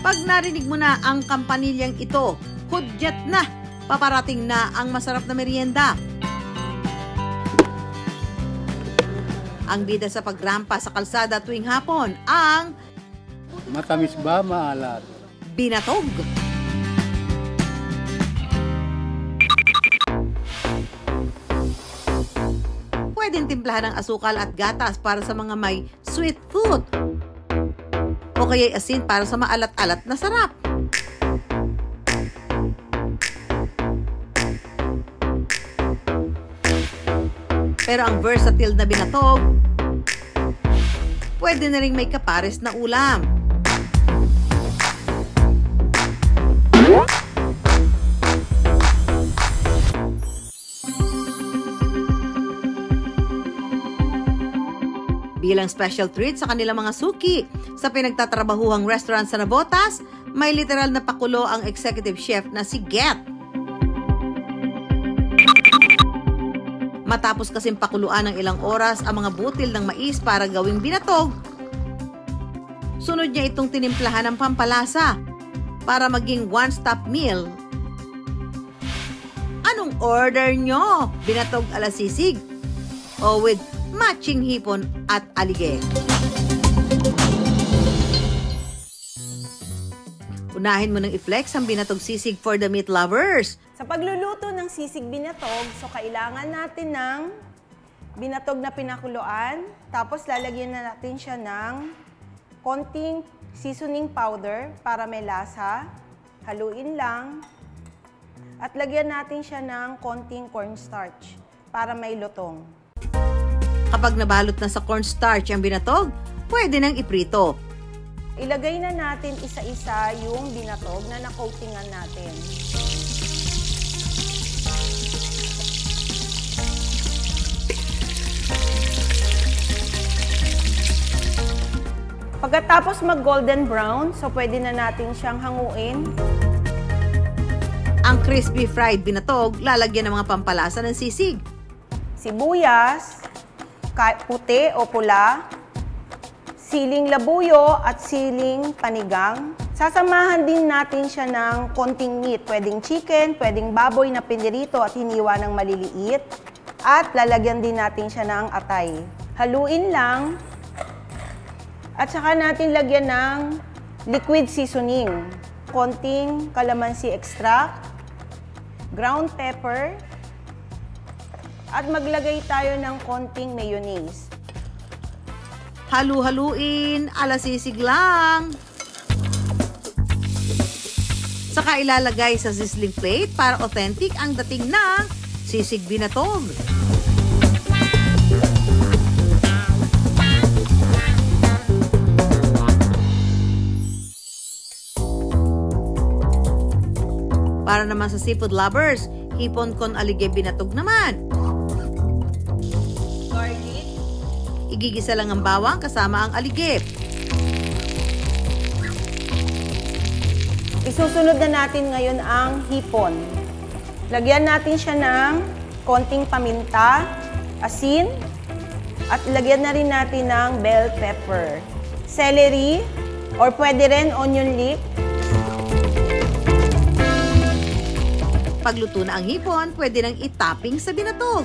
Pag narinig mo na ang kampanilyang ito, hudyat na, paparating na ang masarap na merienda. Ang bida sa pagrampa sa kalsada tuwing hapon, ang matamis ba, maalat? binatog. Pwedeng timplahan ng asukal at gatas para sa mga may sweet tooth. O kaya asin para sa maalat-alat na sarap. Pero ang versatile na binatog, pwede na rin may kapares na ulam. Bilang special treat sa kanilang mga suki, sa pinagtatrabahuhang restaurant sa Navotas, may literal na pakulo ang executive chef na si Get. Matapos kasing pakuluan ng ilang oras ang mga butil ng mais para gawing binatog, sunod niya itong tinimplahan ng pampalasa para maging one-stop meal. Anong order nyo? Binatog ala sisig o with matching hipon at alige? Unahin mo nang i-flex ang binatog sisig for the meat lovers. Sa pagluluto ng sisig binatog, so kailangan natin ng binatog na pinakuluan, tapos lalagyan na natin siya ng konting seasoning powder para may lasa. Haluin lang. At lagyan natin siya ng konting cornstarch para may lutong. Kapag nabalot na sa cornstarch ang binatog, pwede nang iprito. Ilagay na natin isa-isa yung binatog na nakoatingan natin. Pagkatapos mag-golden brown, so pwede na natin siyang hanguin. Ang crispy fried binatog, lalagyan ng mga pampalasa ng sisig. Sibuyas, puti o pula, siling labuyo at siling panigang. Sasamahan din natin siya ng konting meat. Pwedeng chicken, pwedeng baboy na pinirito at hiniwa ng maliliit. At lalagyan din natin siya ng atay. Haluin lang. At saka natin lagyan ng liquid seasoning. Konting calamansi extract, ground pepper, at maglagay tayo ng konting mayonnaise. Halu-haluin, ala sisig lang. Saka ilalagay sa sizzling plate para authentic ang dating ng sisig binatog. Para naman sa seafood lovers, hipon con alige binatog naman. Garlic. Igigisa lang ang bawang kasama ang alige. Isusunod na natin ngayon ang hipon. Lagyan natin siya ng konting paminta, asin, at lagyan na rin natin ng bell pepper, celery, or pwede rin onion leek. Pagluto na ang hipon, pwede nang itopping sa binatog.